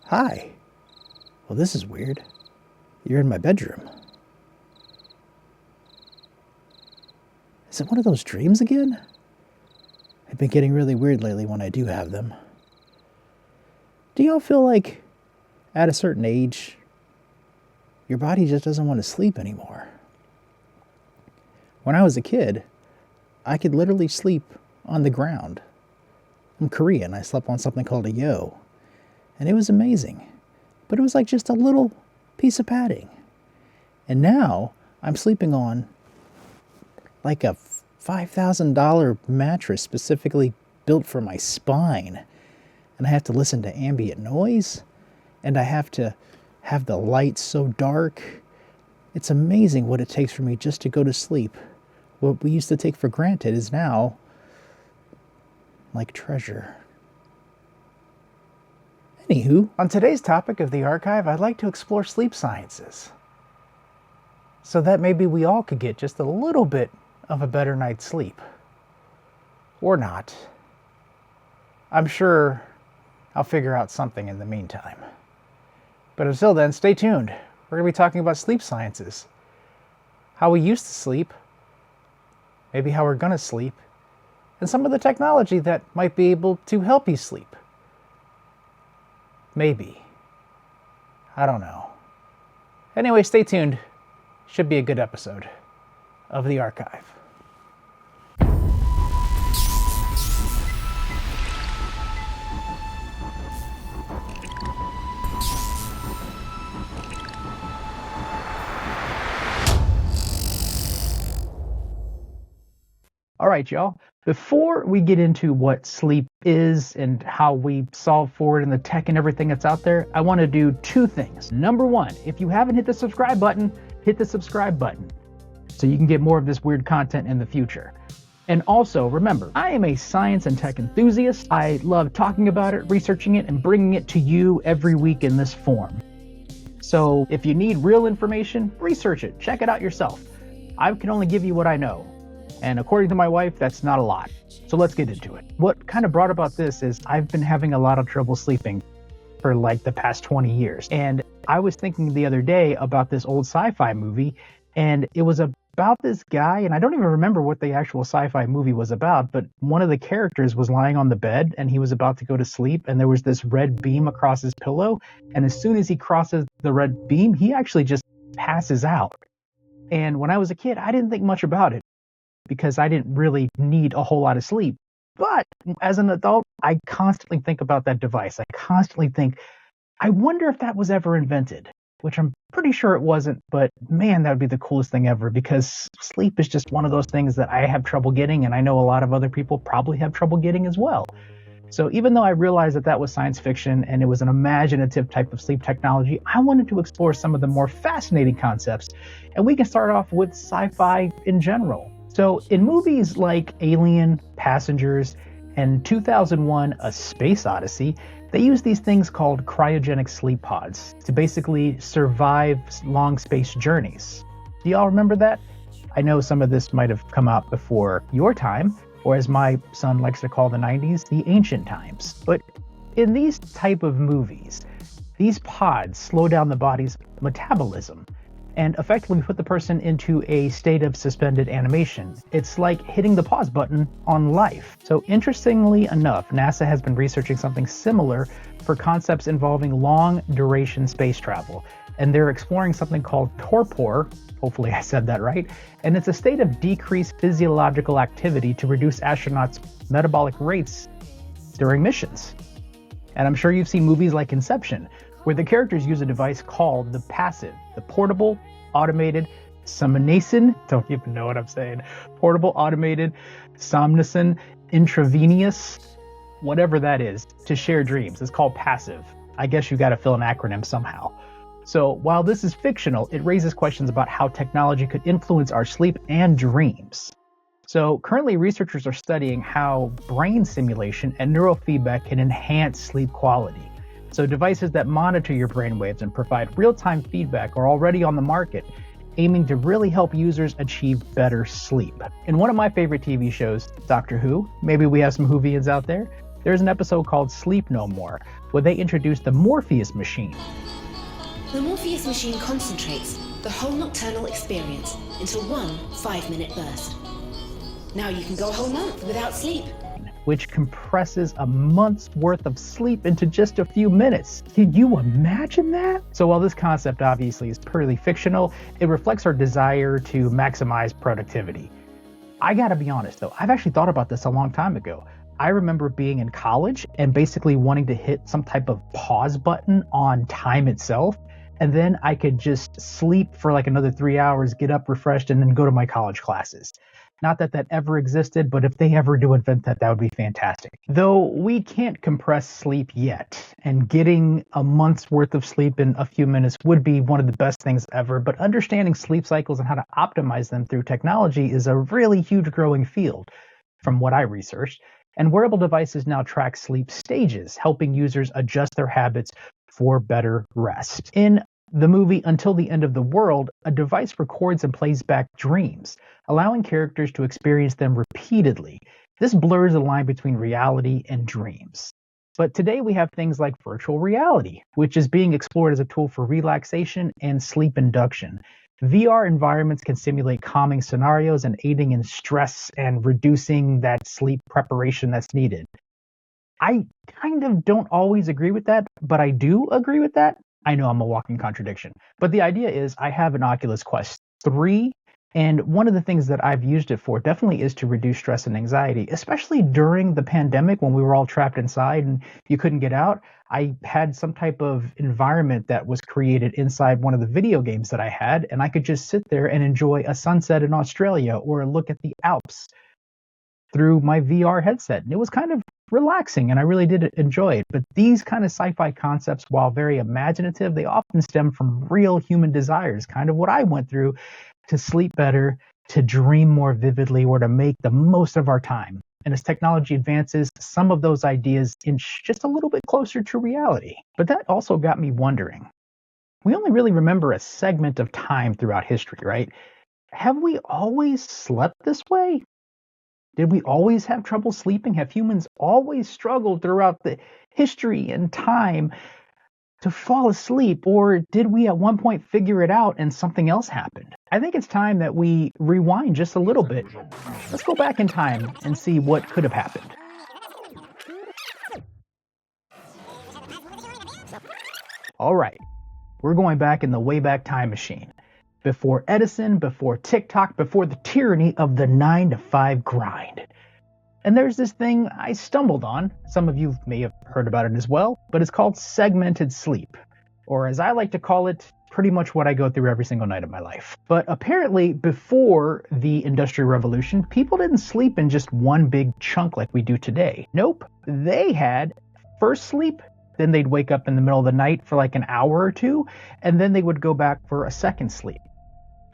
Hi. Well, this is weird. You're in my bedroom. Is it one of those dreams again? I've been getting really weird lately when I do have them. Do y'all feel like at a certain age, your body just doesn't want to sleep anymore? When I was a kid, I could literally sleep on the ground. I'm Korean. I slept on something called a yo. And it was amazing. But it was like just a little piece of padding. And now I'm sleeping on like a $5,000 mattress specifically built for my spine. And I have to listen to ambient noise. And I have to have the lights so dark. It's amazing what it takes for me just to go to sleep. What we used to take for granted is now like treasure. Anywho, on today's topic of the archive, I'd like to explore sleep sciences. So that maybe we all could get just a little bit of a better night's sleep. Or not. I'm sure I'll figure out something in the meantime. But until then, stay tuned. We're going to be talking about sleep sciences. How we used to sleep. Maybe how we're going to sleep. And some of the technology that might be able to help you sleep. Maybe. I don't know. Anyway, stay tuned. Should be a good episode of The Archive. All right, y'all. Before we get into what sleep is and how we solve for it and the tech and everything that's out there, I want to do two things. Number one, if you haven't hit the subscribe button, hit the subscribe button so you can get more of this weird content in the future. And also, remember, I am a science and tech enthusiast. I love talking about it, researching it, and bringing it to you every week in this form. So if you need real information, research it. Check it out yourself. I can only give you what I know. And according to my wife, that's not a lot. So let's get into it. What kind of brought about this is I've been having a lot of trouble sleeping for like the past 20 years. And I was thinking the other day about this old sci-fi movie, and it was about this guy, and I don't even remember what the actual sci-fi movie was about, but one of the characters was lying on the bed and he was about to go to sleep, and there was this red beam across his pillow. And as soon as he crosses the red beam, he actually just passes out. And when I was a kid, I didn't think much about it, because I didn't really need a whole lot of sleep. But as an adult, I constantly think about that device. I constantly think, I wonder if that was ever invented, which I'm pretty sure it wasn't, but man, that would be the coolest thing ever, because sleep is just one of those things that I have trouble getting, and I know a lot of other people probably have trouble getting as well. So even though I realized that that was science fiction and it was an imaginative type of sleep technology, I wanted to explore some of the more fascinating concepts, and we can start off with sci-fi in general. So in movies like Alien, Passengers, and 2001: A Space Odyssey, they use these things called cryogenic sleep pods to basically survive long space journeys. Do y'all remember that? I know some of this might have come out before your time, or as my son likes to call the 90s, the ancient times. But in these type of movies, these pods slow down the body's metabolism and effectively put the person into a state of suspended animation. It's like hitting the pause button on life. So interestingly enough, NASA has been researching something similar for concepts involving long duration space travel. And they're exploring something called torpor, hopefully I said that right, and it's a state of decreased physiological activity to reduce astronauts' metabolic rates during missions. And I'm sure you've seen movies like Inception, where the characters use a device called the passive, the portable automated somnacin, don't even know what I'm saying, portable automated somnacin intravenous, whatever that is, to share dreams. It's called passive. I guess you got to fill an acronym somehow. So while this is fictional, it raises questions about how technology could influence our sleep and dreams. So currently researchers are studying how brain simulation and neurofeedback can enhance sleep quality. So devices that monitor your brainwaves and provide real-time feedback are already on the market, aiming to really help users achieve better sleep. In one of my favorite TV shows, Doctor Who, maybe we have some Whovians out there, there's an episode called Sleep No More, Well, they introduced the Morpheus machine. The Morpheus machine concentrates the whole nocturnal experience into one 5-minute burst. Now you can go a whole month without sleep. Which compresses a month's worth of sleep into just a few minutes. Can you imagine that? So while this concept obviously is purely fictional, it reflects our desire to maximize productivity. I gotta be honest though, I've actually thought about this a long time ago. I remember being in college and basically wanting to hit some type of pause button on time itself, and then I could just sleep for like another 3 hours, get up refreshed, and then go to my college classes. Not that that ever existed, but if they ever do invent that, that would be fantastic. Though we can't compress sleep yet, and getting a month's worth of sleep in a few minutes would be one of the best things ever, but understanding sleep cycles and how to optimize them through technology is a really huge growing field, from what I researched. And wearable devices now track sleep stages, helping users adjust their habits for better rest. In the movie Until the End of the World, a device records and plays back dreams, allowing characters to experience them repeatedly. This blurs the line between reality and dreams. But today we have things like virtual reality, which is being explored as a tool for relaxation and sleep induction. VR environments can simulate calming scenarios and aiding in stress and reducing that sleep preparation that's needed. I kind of don't always agree with that, but I do agree with that. I know I'm a walking contradiction, but the idea is I have an Oculus Quest 3, and one of the things that I've used it for definitely is to reduce stress and anxiety, especially during the pandemic when we were all trapped inside and you couldn't get out. I had some type of environment that was created inside one of the video games that I had, and I could just sit there and enjoy a sunset in Australia or look at the Alps through my VR headset. And it was kind of relaxing, and I really did enjoy it. But these kind of sci-fi concepts, while very imaginative, they often stem from real human desires, kind of what I went through, to sleep better, to dream more vividly, or to make the most of our time. And as technology advances, some of those ideas inch just a little bit closer to reality. But that also got me wondering. We only really remember a segment of time throughout history, right? Have we always slept this way? Did we always have trouble sleeping? Have humans always struggled throughout the history and time to fall asleep? Or did we at one point figure it out and something else happened? I think it's time that we rewind just a little bit. Let's go back in time and see what could have happened. All right, we're going back in the Wayback Time Machine. Before Edison, before TikTok, before the tyranny of the 9-to-5 grind. And there's this thing I stumbled on. Some of you may have heard about it as well, but it's called segmented sleep. Or as I like to call it, pretty much what I go through every single night of my life. But apparently, before the Industrial Revolution, people didn't sleep in just one big chunk like we do today. Nope, they had first sleep, then they'd wake up in the middle of the night for like an hour or two, and then they would go back for a second sleep.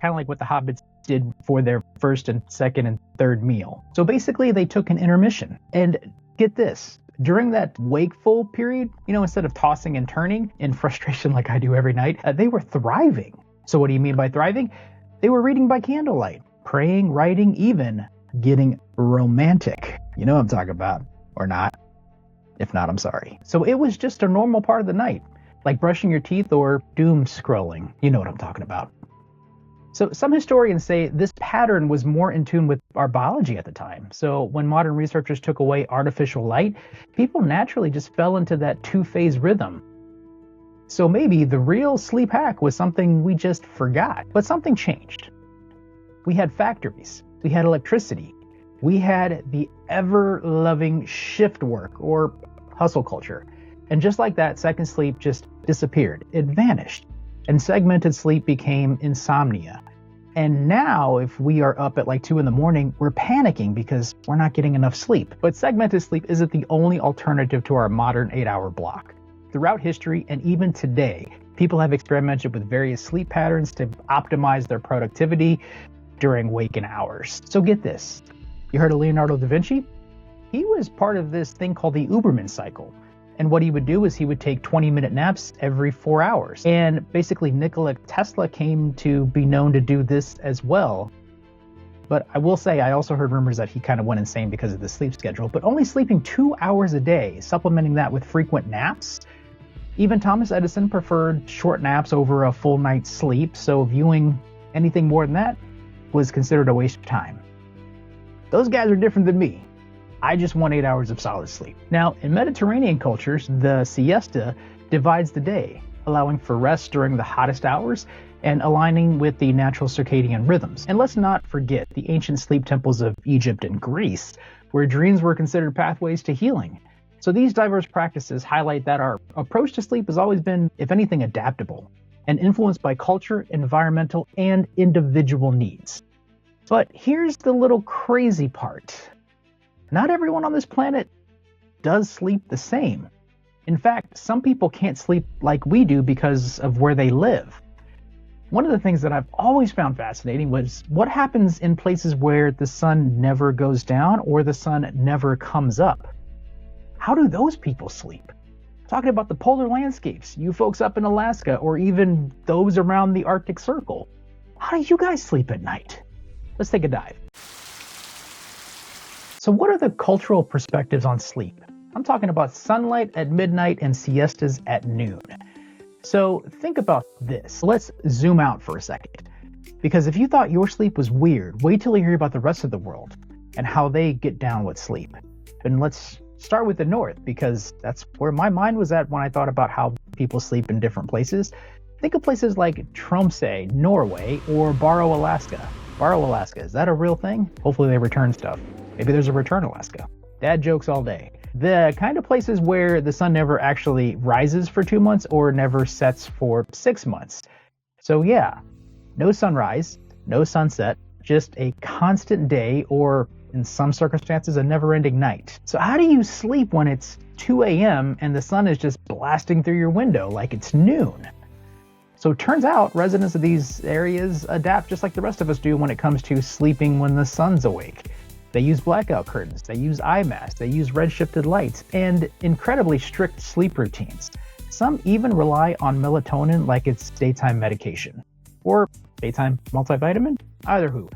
Kind of like what the hobbits did for their first and second and third meal. So basically they took an intermission. And get this, during that wakeful period, instead of tossing and turning in frustration like I do every night, they were thriving. So what do you mean by thriving? They were reading by candlelight, praying, writing, even getting romantic. You know what I'm talking about, or not? If not, I'm sorry. So it was just a normal part of the night, like brushing your teeth or doom scrolling. You know what I'm talking about. So some historians say this pattern was more in tune with our biology at the time. So when modern researchers took away artificial light, people naturally just fell into that two-phase rhythm. So maybe the real sleep hack was something we just forgot, but something changed. We had factories, we had electricity, we had the ever-loving shift work or hustle culture. And just like that, second sleep just disappeared. It vanished. And segmented sleep became insomnia. And now, if we are up at like 2 a.m, we're panicking because we're not getting enough sleep. But segmented sleep isn't the only alternative to our modern 8-hour block. Throughout history, and even today, people have experimented with various sleep patterns to optimize their productivity during waking hours. So get this. You heard of Leonardo da Vinci? He was part of this thing called the Uberman cycle. And what he would do is he would take 20-minute naps every 4 hours. And basically Nikola Tesla came to be known to do this as well. But I will say, I also heard rumors that he kind of went insane because of the sleep schedule, but only sleeping 2 hours a day, supplementing that with frequent naps. Even Thomas Edison preferred short naps over a full night's sleep, so viewing anything more than that was considered a waste of time. Those guys are different than me. I just want 8 hours of solid sleep. Now, in Mediterranean cultures, the siesta divides the day, allowing for rest during the hottest hours and aligning with the natural circadian rhythms. And let's not forget the ancient sleep temples of Egypt and Greece, where dreams were considered pathways to healing. So these diverse practices highlight that our approach to sleep has always been, if anything, adaptable and influenced by culture, environmental, and individual needs. But here's the little crazy part. Not everyone on this planet does sleep the same. In fact, some people can't sleep like we do because of where they live. One of the things that I've always found fascinating was what happens in places where the sun never goes down or the sun never comes up. How do those people sleep? Talking about the polar landscapes, you folks up in Alaska, or even those around the Arctic Circle. How do you guys sleep at night? Let's take a dive. So what are the cultural perspectives on sleep? I'm talking about sunlight at midnight and siestas at noon. So think about this. Let's zoom out for a second. Because if you thought your sleep was weird, wait till you hear about the rest of the world and how they get down with sleep. And let's start with the north, because that's where my mind was at when I thought about how people sleep in different places. Think of places like Tromsø, Norway, or Barrow, Alaska. Barrow, Alaska, is that a real thing? Hopefully they return stuff. Maybe there's a return Alaska. Dad jokes all day. The kind of places where the sun never actually rises for 2 months or never sets for 6 months. So yeah, no sunrise, no sunset, just a constant day, or in some circumstances, a never-ending night. So how do you sleep when it's 2 a.m. and the sun is just blasting through your window like it's noon? So it turns out residents of these areas adapt just like the rest of us do when it comes to sleeping when the sun's awake. They use blackout curtains, they use eye masks, they use red-shifted lights, and incredibly strict sleep routines. Some even rely on melatonin like it's daytime medication. Or daytime multivitamin? Either who.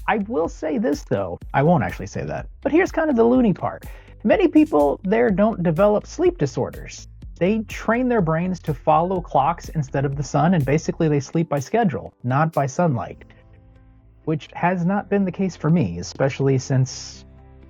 I will say this though, I won't actually say that, but here's kind of the loony part. Many people there don't develop sleep disorders. They train their brains to follow clocks instead of the sun, and basically they sleep by schedule, not by sunlight. Which has not been the case for me, especially since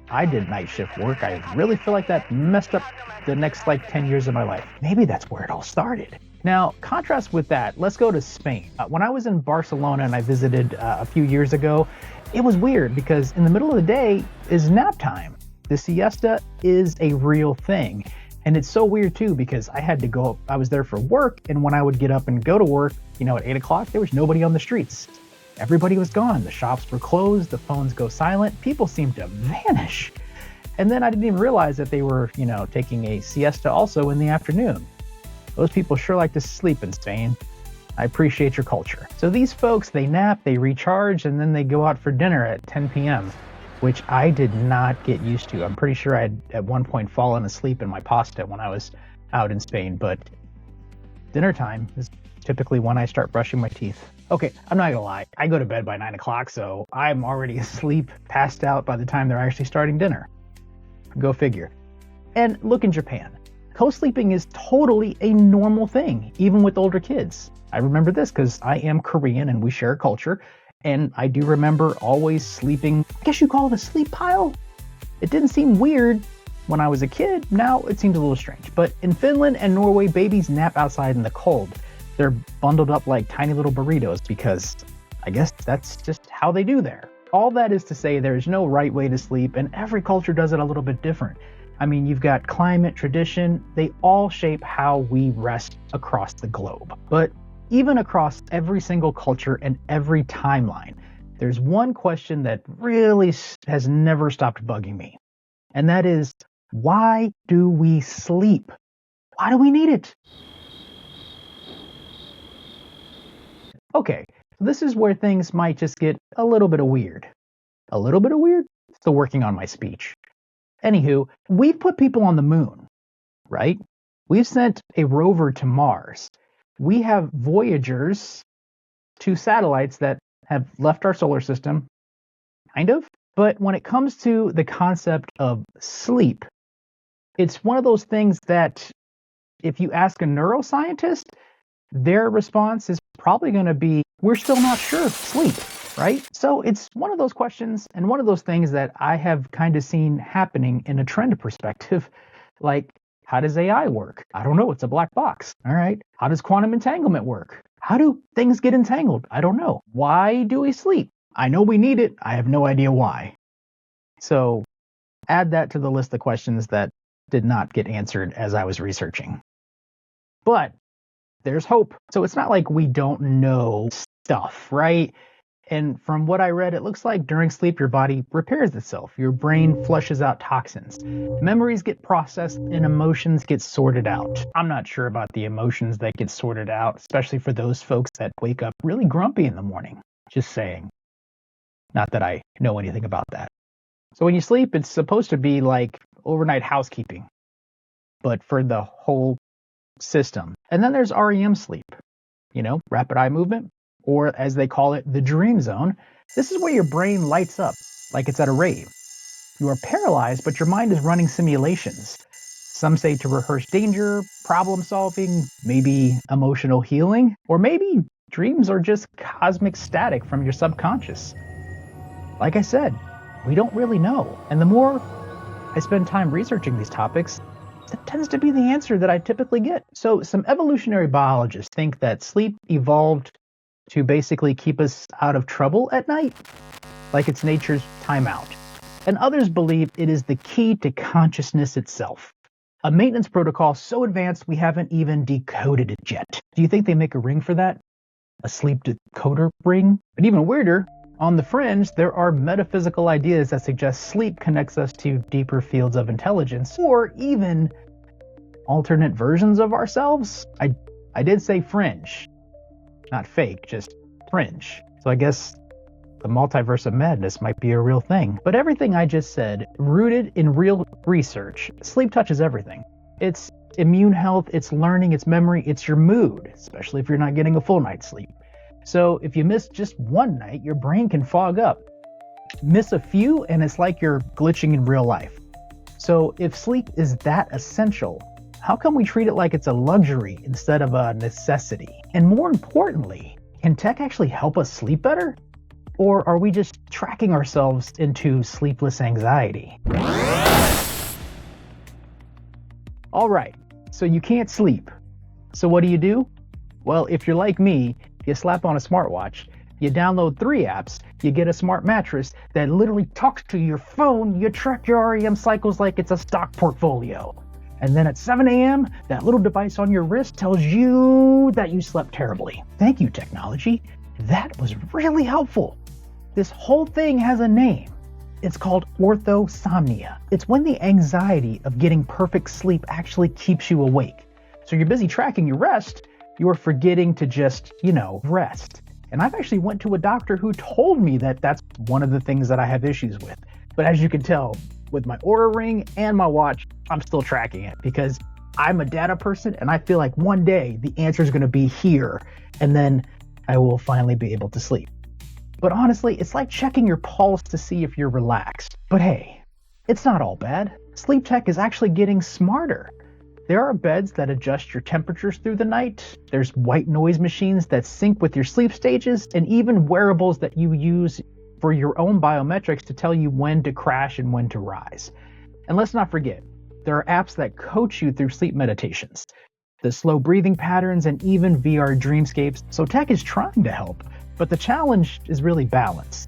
I did night shift work. I really feel like that messed up the next 10 years of my life. Maybe that's where it all started. Now, contrast with that, let's go to Spain. When I was in Barcelona and I visited a few years ago, it was weird because in the middle of the day is nap time. The siesta is a real thing. And it's so weird too because I was there for work, and when I would get up and go to work, at 8 o'clock, there was nobody on the streets. Everybody was gone. The shops were closed. The phones go silent. People seemed to vanish. And then I didn't even realize that they were, taking a siesta also in the afternoon. Those people sure like to sleep in Spain. I appreciate your culture. So these folks, they nap, they recharge, and then they go out for dinner at 10 p.m., which I did not get used to. I'm pretty sure I had at one point fallen asleep in my pasta when I was out in Spain, but dinner time is typically when I start brushing my teeth. Okay, I'm not gonna lie. I go to bed by 9 o'clock, so I'm already asleep, passed out by the time they're actually starting dinner. Go figure. And look in Japan. Co-sleeping is totally a normal thing, even with older kids. I remember this because I am Korean and we share a culture, and I do remember always sleeping, I guess you call it a sleep pile? It didn't seem weird when I was a kid. Now it seems a little strange. But in Finland and Norway, babies nap outside in the cold. They're bundled up like tiny little burritos because I guess that's just how they do there. All that is to say there's no right way to sleep, and every culture does it a little bit different. I mean, you've got climate, tradition, they all shape how we rest across the globe. But even across every single culture and every timeline, there's one question that really has never stopped bugging me. And that is, why do we sleep? Why do we need it? Okay, so this is where things might just get a little bit of weird. A little bit of weird? Still working on my speech. Anywho, we've put people on the moon, right? We've sent a rover to Mars. We have Voyagers, 2 satellites that have left our solar system. kind of. But when it comes to the concept of sleep, it's one of those things that if you ask a neuroscientist, their response is probably going to be, we're still not sure of sleep, right? So it's one of those questions and one of those things that I have kind of seen happening in a trend perspective. Like, how does AI work? I don't know. It's a black box. All right. How does quantum entanglement work? How do things get entangled? I don't know. Why do we sleep? I know we need it. I have no idea why. So add that to the list of questions that did not get answered as I was researching. But there's hope. So it's not like we don't know stuff, right? And from what I read, it looks like during sleep, your body repairs itself. Your brain flushes out toxins. Memories get processed and emotions get sorted out. I'm not sure about the emotions that get sorted out, especially for those folks that wake up really grumpy in the morning. Just saying. Not that I know anything about that. So when you sleep, it's supposed to be like overnight housekeeping, but for the whole system. And then there's REM sleep, rapid eye movement, or as they call it, the dream zone. This is where your brain lights up like it's at a rave. You are paralyzed, but your mind is running simulations. Some say to rehearse danger, problem solving, maybe emotional healing, or maybe dreams are just cosmic static from your subconscious. Like I said, we don't really know. And the more I spend time researching these topics, that tends to be the answer that I typically get. So some evolutionary biologists think that sleep evolved to basically keep us out of trouble at night, like it's nature's timeout. And others believe it is the key to consciousness itself. A maintenance protocol so advanced we haven't even decoded it yet. Do you think they make a ring for that? A sleep decoder ring? But even weirder, on the fringe, there are metaphysical ideas that suggest sleep connects us to deeper fields of intelligence, or even alternate versions of ourselves. I did say fringe, not fake, just fringe. So I guess the multiverse of madness might be a real thing. But everything I just said, rooted in real research, sleep touches everything. It's immune health, it's learning, it's memory, it's your mood, especially if you're not getting a full night's sleep. So if you miss just one night, your brain can fog up. Miss a few, and it's like you're glitching in real life. So if sleep is that essential, how come we treat it like it's a luxury instead of a necessity? And more importantly, can tech actually help us sleep better? Or are we just tracking ourselves into sleepless anxiety? All right, so you can't sleep. So what do? Well, if you're like me, you slap on a smartwatch, you download 3 apps, you get a smart mattress that literally talks to your phone, you track your REM cycles like it's a stock portfolio. And then at 7 a.m., that little device on your wrist tells you that you slept terribly. Thank you, technology. That was really helpful. This whole thing has a name. It's called orthosomnia. It's when the anxiety of getting perfect sleep actually keeps you awake. So you're busy tracking your rest, you're forgetting to just, rest. And I've actually went to a doctor who told me that that's one of the things that I have issues with. But as you can tell, with my Oura Ring and my watch, I'm still tracking it because I'm a data person and I feel like one day the answer is going to be here and then I will finally be able to sleep. But honestly, it's like checking your pulse to see if you're relaxed. But hey, it's not all bad. Sleep tech is actually getting smarter. There are beds that adjust your temperatures through the night. There's white noise machines that sync with your sleep stages, and even wearables that you use for your own biometrics to tell you when to crash and when to rise. And let's not forget, there are apps that coach you through sleep meditations, the slow breathing patterns, and even VR dreamscapes. So tech is trying to help, but the challenge is really balance.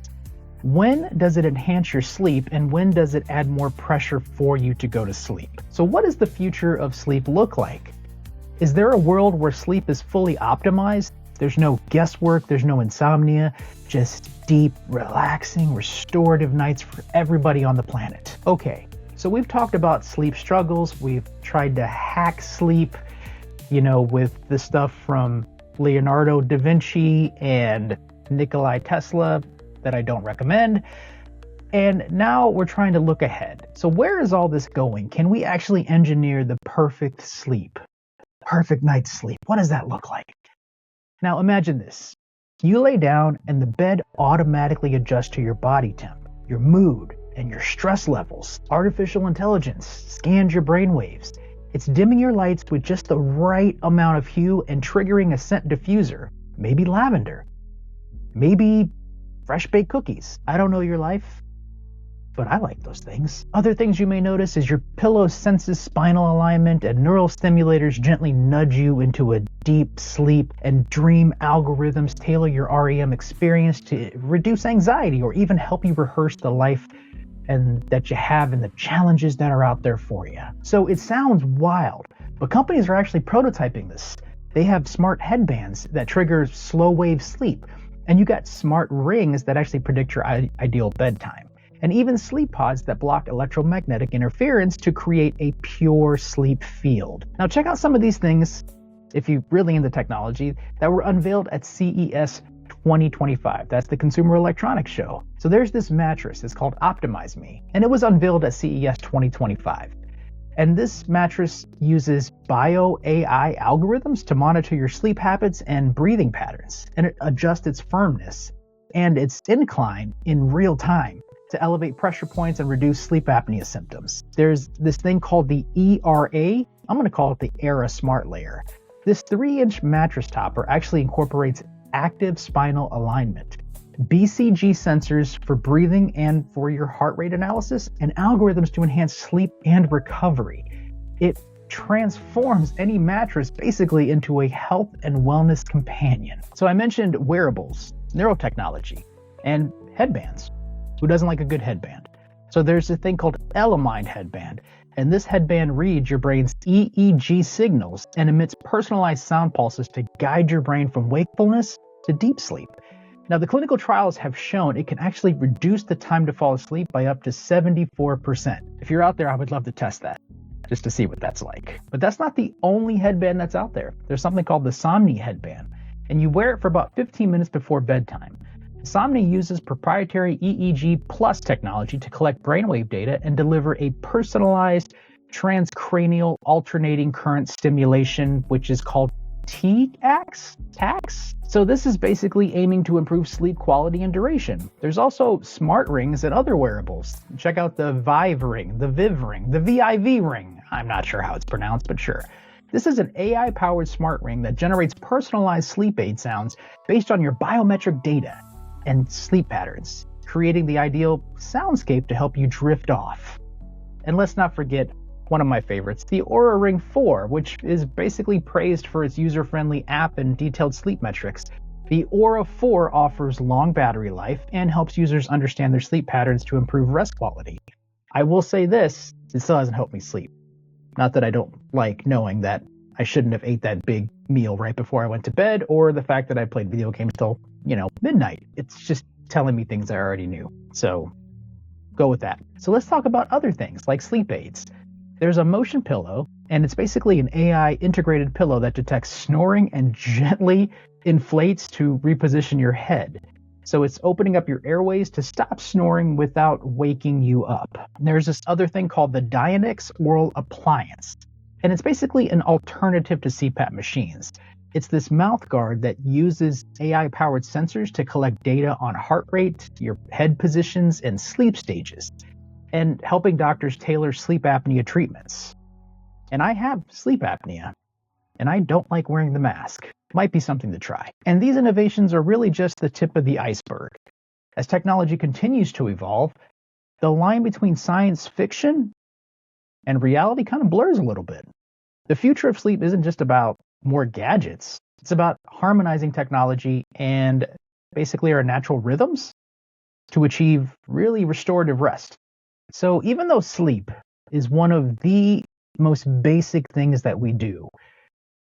When does it enhance your sleep and when does it add more pressure for you to go to sleep? So what does the future of sleep look like? Is there a world where sleep is fully optimized? There's no guesswork, there's no insomnia, just deep, relaxing, restorative nights for everybody on the planet. Okay, so we've talked about sleep struggles, we've tried to hack sleep, with the stuff from Leonardo da Vinci and Nikola Tesla that I don't recommend. And now we're trying to look ahead. So where is all this going? Can we actually engineer the perfect sleep? Perfect night's sleep. What does that look like? Now imagine this. You lay down and the bed automatically adjusts to your body temp. your mood, and your stress levels. Artificial intelligence scans your brainwaves. It's dimming your lights with just the right amount of hue and triggering a scent diffuser. Maybe lavender. Maybe fresh baked cookies. I don't know your life, but I like those things. Other things you may notice is your pillow senses spinal alignment, and neurostimulators gently nudge you into a deep sleep, and dream algorithms tailor your REM experience to reduce anxiety or even help you rehearse the life and that you have and the challenges that are out there for you. So it sounds wild, but companies are actually prototyping this. They have smart headbands that trigger slow wave sleep, and you got smart rings that actually predict your ideal bedtime, and even sleep pods that block electromagnetic interference to create a pure sleep field. Now check out some of these things, if you're really into technology, that were unveiled at CES 2025. That's the Consumer Electronics Show. So there's this mattress, it's called Optimize Me, and it was unveiled at CES 2025. And this mattress uses bio-AI algorithms to monitor your sleep habits and breathing patterns, and it adjusts its firmness and its incline in real time to elevate pressure points and reduce sleep apnea symptoms. There's this thing called the ERA, I'm going to call it the ERA Smart Layer. This 3-inch mattress topper actually incorporates active spinal alignment, BCG sensors for breathing and for your heart rate analysis, and algorithms to enhance sleep and recovery. It transforms any mattress basically into a health and wellness companion. So I mentioned wearables, neurotechnology, and headbands. Who doesn't like a good headband? So there's a thing called Elimind headband, and this headband reads your brain's EEG signals and emits personalized sound pulses to guide your brain from wakefulness to deep sleep. Now, the clinical trials have shown it can actually reduce the time to fall asleep by up to 74%. If you're out there, I would love to test that, just to see what that's like. But that's not the only headband that's out there. There's something called the Somni headband, and you wear it for about 15 minutes before bedtime. Somni uses proprietary EEG Plus technology to collect brainwave data and deliver a personalized transcranial alternating current stimulation, which is called TACS. So this is basically aiming to improve sleep quality and duration. There's also smart rings and other wearables. Check out the Vive ring, the Viv ring, the VIV ring. I'm not sure how it's pronounced, but sure. This is an AI-powered smart ring that generates personalized sleep aid sounds based on your biometric data and sleep patterns, creating the ideal soundscape to help you drift off. And let's not forget one of my favorites, the Oura Ring 4, which is basically praised for its user-friendly app and detailed sleep metrics. The Oura 4 offers long battery life and helps users understand their sleep patterns to improve rest quality. I will say this, it still hasn't helped me sleep. Not that I don't like knowing that I shouldn't have ate that big meal right before I went to bed, or the fact that I played video games till, midnight. It's just telling me things I already knew. So go with that. So let's talk about other things like sleep aids. There's a motion pillow, and it's basically an AI integrated pillow that detects snoring and gently inflates to reposition your head. So it's opening up your airways to stop snoring without waking you up. There's this other thing called the Dionix Oral Appliance, and it's basically an alternative to CPAP machines. It's this mouth guard that uses AI-powered sensors to collect data on heart rate, your head positions, and sleep stages, and helping doctors tailor sleep apnea treatments. And I have sleep apnea, and I don't like wearing the mask. Might be something to try. And these innovations are really just the tip of the iceberg. As technology continues to evolve, the line between science fiction and reality kind of blurs a little bit. The future of sleep isn't just about more gadgets. It's about harmonizing technology and basically our natural rhythms to achieve really restorative rest. So even though sleep is one of the most basic things that we do,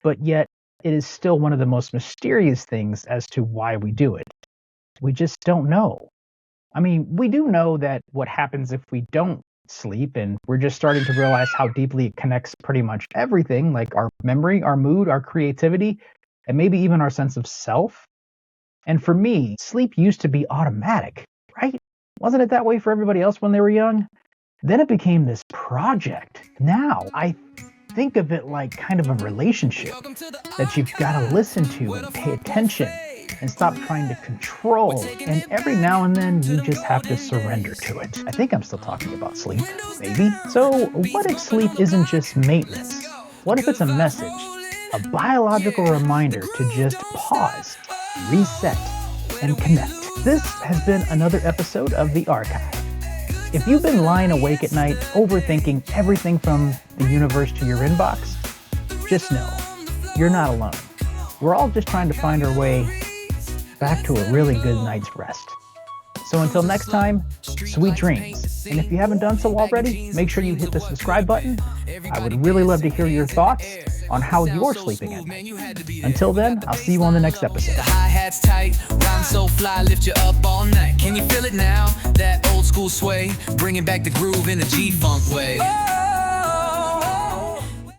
but yet it is still one of the most mysterious things as to why we do it. We just don't know. I mean, we do know that what happens if we don't sleep, and we're just starting to realize how deeply it connects pretty much everything, like our memory, our mood, our creativity, and maybe even our sense of self. And for me, sleep used to be automatic, right? Wasn't it that way for everybody else when they were young? Then it became this project. Now I think of it like kind of a relationship that you've got to listen to and pay attention and stop trying to control. And every now and then, you just have to surrender to it. I think I'm still talking about sleep, maybe. So what if sleep isn't just maintenance? What if it's a message, a biological reminder to just pause, reset, and connect? This has been another episode of The Archive. If you've been lying awake at night, overthinking everything from the universe to your inbox, just know, you're not alone. We're all just trying to find our way back to a really good night's rest. So until next time, sweet dreams. And if you haven't done so already, make sure you hit the subscribe button. I would really love to hear your thoughts on how you're sleeping at night. Until then, I'll see you on the next episode. The hi-hat's tight, rhyme so fly, lift you up all night. Can you feel it now? That old school sway, bringing back the groove in a G-funk way.